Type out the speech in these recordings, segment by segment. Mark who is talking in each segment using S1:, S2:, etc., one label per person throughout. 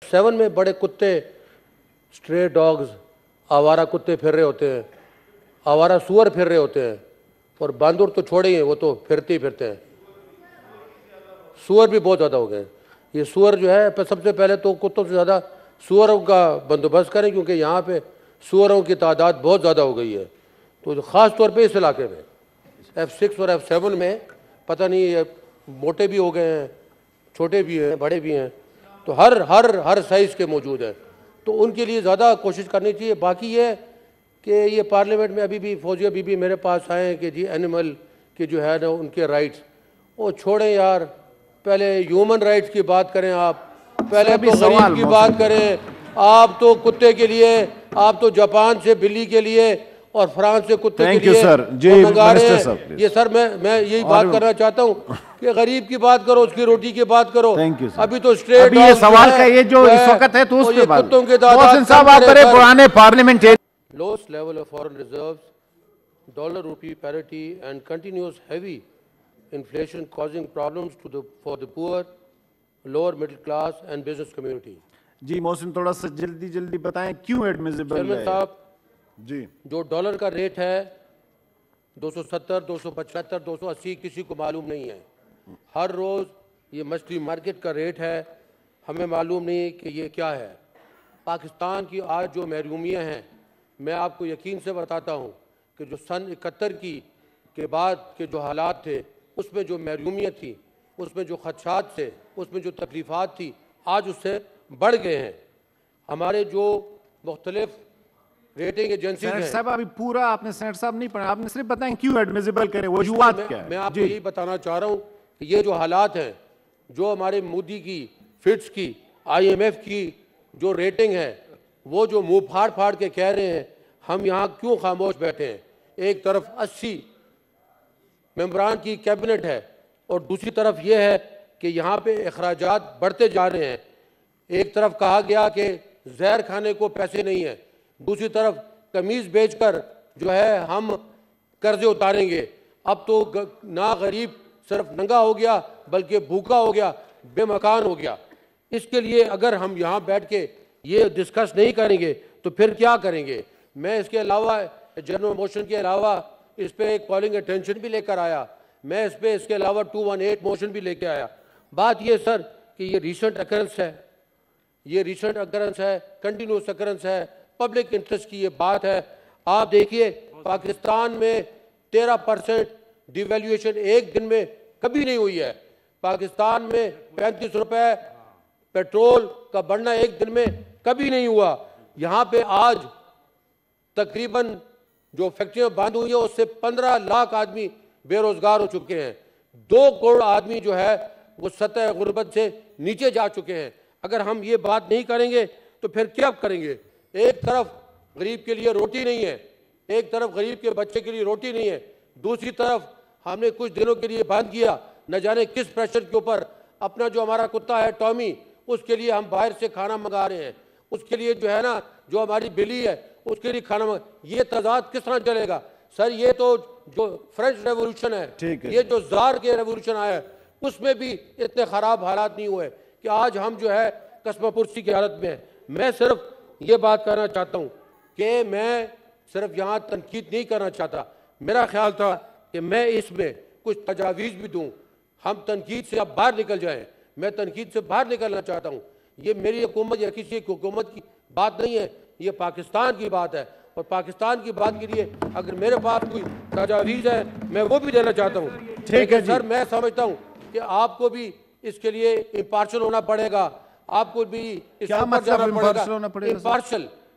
S1: 7 में बड़े कुत्ते, स्ट्रे डॉग्स, आवारा कुत्ते फिर रहे होते हैं, आवारा सुअर फिर रहे होते हैं, और बांदर तो छोड़े ही हैं, वो तो फिरते ही फिरते हैं। सुअर भी बहुत ज़्यादा हो गए। ये सुअर जो है, सबसे पहले तो कुत्तों से ज़्यादा सुअरों का बंदोबस्त करें, क्योंकि यहाँ पे सुअरों की तादाद बहुत ज़्यादा हो गई है। तो ख़ास तौर पे इस इलाके में F6 और F7 में पता नहीं, ये मोटे भी हो गए हैं, छोटे भी हैं, बड़े भी हैं, तो हर साइज़ के मौजूद हैं। तो उनके लिए ज़्यादा कोशिश करनी चाहिए। बाकी ये कि ये पार्लियामेंट में अभी भी फौजिया बीबी मेरे पास आए हैं कि जी एनिमल के जो है ना उनके राइट्स, वो छोड़ें यार, पहले ह्यूमन राइट्स की बात करें। आप पहले तो गरीब की बात करें। आप तो कुत्ते के लिए, आप तो जापान से बिल्ली के लिए और फ्रांस से कुत्ते के लिए मंगा रहे हैं। ये सर मैं यही बात करना चाहता हूँ कि गरीब की बात करो, उसकी रोटी की बात करो। अभी तो स्ट्रेट
S2: ये सवाल का ये जो इस वक्त है तो उस पे
S1: कुत्तों के
S2: पुराने parliament
S1: lowest level of foreign reserves, dollar rupee parity and continuous heavy inflation causing problems for the poor, lower middle class and business community.
S2: जी मोहसिन, थोड़ा सा जल्दी बताएं क्यों एडमिसिबल है?
S1: साहब
S2: जी,
S1: जो डॉलर का रेट है 270, 275, 280 किसी को मालूम नहीं है। हर रोज ये मछली मार्केट का रेट है, हमें मालूम नहीं कि ये क्या है। पाकिस्तान की आज जो महरूमियाँ हैं, मैं आपको यकीन से बताता हूँ कि जो सन 71 के बाद के जो हालात थे, उसमें जो महरूमियत थी, उसमें जो खदशात थे, उसमें जो तकलीफ़ात थी, आज उससे बढ़ गए हैं। हमारे जो मुख्तलिफ रेटिंग एजेंसी हैं।
S2: साहब अभी पूरा आपने सेनेटर साहब नहीं पढ़ा, आपने सिर्फ बताएं क्यों एडमिसिबल करें, वजूहात क्या है?
S1: मैं आपको यही बताना चाह रहा हूँ कि ये जो हालात हैं, जो हमारे मोदी की, फिट्स की, IMF की जो रेटिंग है, वो जो मुंह फाड़ के कह रहे हैं, हम यहाँ क्यों खामोश बैठे हैं? एक तरफ 80 मेंबरान की कैबिनेट है और दूसरी तरफ ये है कि यहाँ पे अखराजात बढ़ते जा रहे हैं। एक तरफ कहा गया कि जहर खाने को पैसे नहीं है, दूसरी तरफ कमीज़ बेचकर जो है हम कर्जे उतारेंगे। अब तो ना गरीब सिर्फ नंगा हो गया बल्कि भूखा हो गया, बेमकान हो गया। इसके लिए अगर हम यहाँ बैठ के ये डिस्कस नहीं करेंगे तो फिर क्या करेंगे? मैं इसके अलावा जनरल मोशन के अलावा इस पर एक कॉलिंग अटेंशन भी लेकर आया। मैं इस पर इसके अलावा 218 मोशन भी लेके आया। बात ये सर कि ये रीसेंट अकरेंस है, ये रीसेंट अकरेंस है, कंटिन्यूस अकरेंस है, पब्लिक इंटरेस्ट की ये बात है। आप देखिए पाकिस्तान में 13% डिवैल्यूएशन एक दिन में कभी नहीं हुई है। पाकिस्तान में 35 रुपए पेट्रोल का बढ़ना एक दिन में कभी नहीं हुआ। यहाँ पे आज तकरीबन जो फैक्ट्रियां बंद हुई है उससे 15 लाख आदमी बेरोजगार हो चुके हैं। 2 करोड़ आदमी जो है वो सतह गुर्बत से नीचे जा चुके हैं। अगर हम ये बात नहीं करेंगे तो फिर क्या करेंगे? एक तरफ गरीब के लिए रोटी नहीं है, एक तरफ गरीब के बच्चे के लिए रोटी नहीं है, दूसरी तरफ हमने कुछ दिनों के लिए बंद किया, न जाने किस प्रेशर के ऊपर। अपना जो हमारा कुत्ता है टॉमी, उसके लिए हम बाहर से खाना मंगा रहे हैं, उसके लिए जो है ना, जो हमारी बिल्ली है उसके लिए खाना मंगा। ये तजाद किस तरह चलेगा सर? ये तो जो फ्रेंच रेवोल्यूशन है, ये जो जार के रेवोल्यूशन आया है, उसमें भी इतने खराब हालात नहीं हुए कि आज हम जो है कसमापुरसी की हालत में है। मैं सिर्फ ये बात करना चाहता हूँ कि मैं सिर्फ यहाँ तनकीद नहीं करना चाहता। मेरा ख्याल था कि मैं इसमें कुछ तजावीज़ भी दूँ, हम तनकीद से अब बाहर निकल जाएं। मैं तनकीद से बाहर निकलना चाहता हूँ। ये मेरी हुकूमत या किसी की हुकूमत की बात नहीं है, ये पाकिस्तान की बात है। और पाकिस्तान की बात के लिए अगर मेरे पास कोई तजावीज़ है मैं वो भी देना चाहता हूँ। ठीक है सर, मैं समझता हूँ कि आपको भी इसके लिए इम्पार्शल होना पड़ेगा, आपको भी
S2: क्या मतलब इम्पार्शल होना पड़ेगा?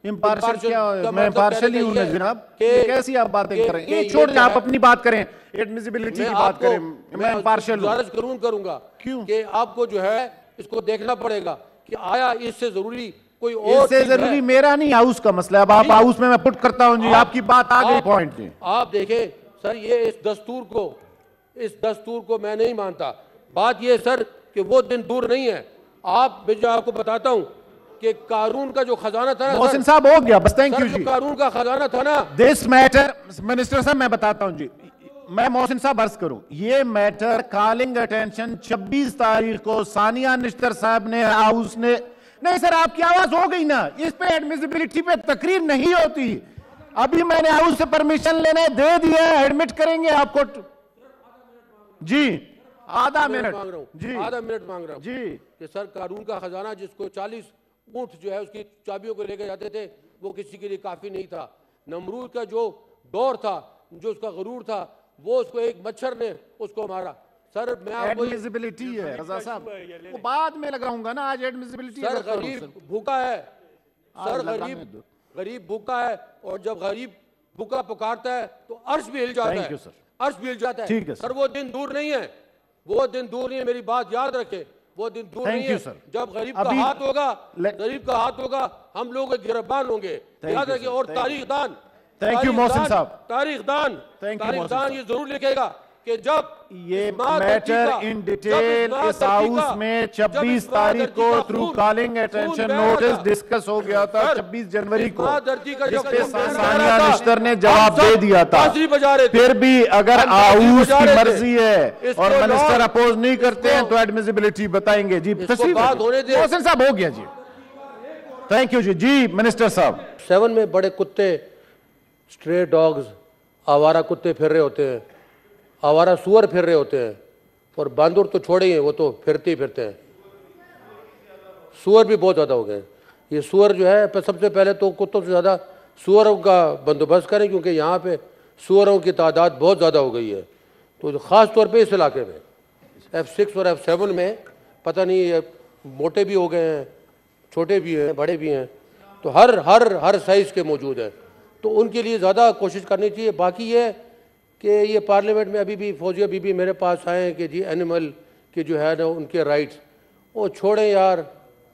S2: इम्पार्शल क्या है? मैं इम्पार्शल ही हूं ना जनाब। कैसी आप बातें कर रहे हैं? छोड़ आप अपनी बात करें, एडमिसिबिलिटी की बात करें। मैं इम्पार्शल करूंगा
S1: क्यों कि आपको जो है इसको देखना पड़ेगा कि आया इससे जरूरी कोई और
S2: इससे जरूरी मेरा नहीं, हाउस का मसला है। अब आप हाउस में मैं पुट करता हूं जी, आपकी बात आ गई पॉइंट पे।
S1: आप देखें सर, ये इस दस्तूर को मैं नहीं मानता। बात ये सर कि वो दिन दूर नहीं है। आपको बताता हूं कि कानून का जो खजाना था ना,
S2: मोहसिन साहब हो गया बस, थैंक यू जी।
S1: कानून का खजाना था ना,
S2: दिस मैटर मिनिस्टर साहब मैं बताता हूं जी, मैं मोहसिन साहब अर्ज करूं, ये मैटर कॉलिंग अटेंशन 26 तारीख को सानिया निश्तर साहब ने हाउस ने नहीं सर, आपकी आवाज हो गई ना, इस पे एडमिसिबिलिटी पे तकरीर नहीं होती। अभी मैंने हाउस से परमिशन लेने दे दिया है, एडमिट करेंगे आपको। जी आधा मिनट
S1: मांग रहा हूँ
S2: जी,
S1: आधा मिनट मांग रहा हूँ
S2: जी
S1: कि सर कानून का खजाना जिसको 40 ऊंट जो है उसकी चाबियों को लेकर जाते थे वो किसी के लिए काफी नहीं था। नमरूद का जो दौर था, जो उसका गरूर था, वो उसको एक मच्छर ने उसको मारा। सर मैं आपको
S2: एडमिसिबिलिटी है रजा साहब, वो बाद में लगाऊंगा ना, आज एडमिसिबिलिटी।
S1: सर गरीब भूखा है, सर गरीब भूखा है, और जब गरीब भूखा पुकारता है तो अर्श भी हिल जाता है, अर्श भी हिल जाता है। सर वो दिन दूर नहीं है, वो दिन दूर नहीं है, मेरी बात याद रखे, वो दिन दूर नहीं है जब गरीब का हाथ होगा, गरीब का हाथ होगा, हम लोग गिरफ्तार होंगे, याद रखिए। और तारीखदान,
S2: थैंक यू मोहसिन साहब,
S1: तारीखदान ये जरूर लिखेगा कि जब
S2: ये मैटर इन डिटेल इस हाउस में 26 तारीख को through calling attention notice discuss हो गया था, 26 जनवरी को, जिसपे सानिया निश्तर ने जवाब दे दिया था। फिर भी अगर हाउस की मर्जी है और मिनिस्टर अपोज नहीं करते हैं तो एडमिसिबिलिटी बताएंगे। जी मोहसिन साहब हो गया जी, थैंक यू जी। जी मिनिस्टर साहब,
S1: 7 में बड़े कुत्ते, स्ट्रे डॉग्स, आवारा कुत्ते फिर रहे होते हैं, आवारा सुअर फिर रहे होते हैं, और बांदर तो छोड़े ही हैं, वो तो फिरते ही फिरते हैं। सुअर भी बहुत ज़्यादा हो गए। ये सुअर जो है, सबसे पहले तो कुत्तों से ज़्यादा सुअरों का बंदोबस्त करें, क्योंकि यहाँ पे सुअरों की तादाद बहुत ज़्यादा हो गई है। तो ख़ास तौर पे इस इलाके में F6 और F7 में पता नहीं मोटे भी हो गए हैं, छोटे भी हैं, बड़े भी हैं, तो हर साइज़ के मौजूद हैं। तो उनके लिए ज़्यादा कोशिश करनी चाहिए। बाकी ये कि ये पार्लियामेंट में अभी भी फौजिया बीबी मेरे पास आए हैं कि जी एनिमल के जो है ना उनके राइट्स, वो छोड़ें यार,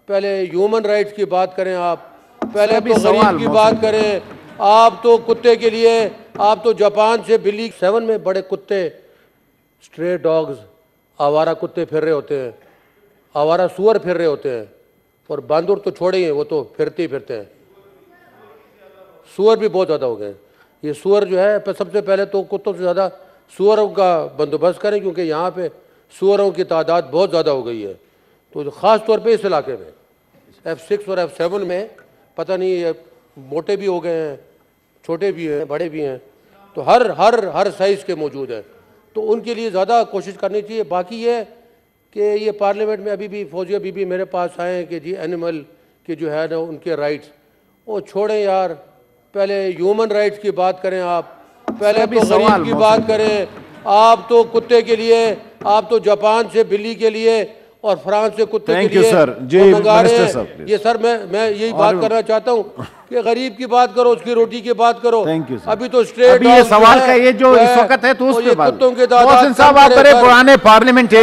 S1: पहले ह्यूमन राइट्स की बात करें आप, पहले तो गरीब की बात करें। आप तो कुत्ते के लिए, आप तो जापान से बिल्ली। 7 में बड़े कुत्ते, स्ट्रे डॉग्स, आवारा कुत्ते फिर रहे होते हैं, आवारा सुअर फिर रहे होते हैं, और बांदर तो छोड़े ही हैं, वो तो फिरते ही फिरते हैं। सुअर भी बहुत ज़्यादा हो गए। ये सुअर जो है, सबसे पहले तो कुत्तों से ज़्यादा सुअरों का बंदोबस्त करें, क्योंकि यहाँ पे सुअरों की तादाद बहुत ज़्यादा हो गई है। तो ख़ास तौर पे इस इलाके में F6 और F7 में पता नहीं मोटे भी हो गए हैं, छोटे भी हैं, बड़े भी हैं, तो हर साइज़ के मौजूद हैं। तो उनके लिए ज़्यादा कोशिश करनी चाहिए। बाकी ये कि ये पार्लियामेंट में अभी भी फौजिया बीबी मेरे पास आए हैं कि जी एनिमल के जो है ना उनके राइट्स, वो छोड़ें यार, पहले ह्यूमन राइट्स की बात करें आप, पहले तो गरीब की बात करें। आप तो कुत्ते के लिए, आप तो जापान से बिल्ली के लिए और फ्रांस से कुत्ते के लिए मंगा रहे हैं। ये सर मैं यही बात करना चाहता हूँ कि गरीब की बात करो, उसकी रोटी की बात करो। अभी तो स्ट्रेट
S2: सवाल का ये जो इस वक्त है तो उस पे कुत्तों के दादा साहब, आप बड़े पुराने पार्लियामेंट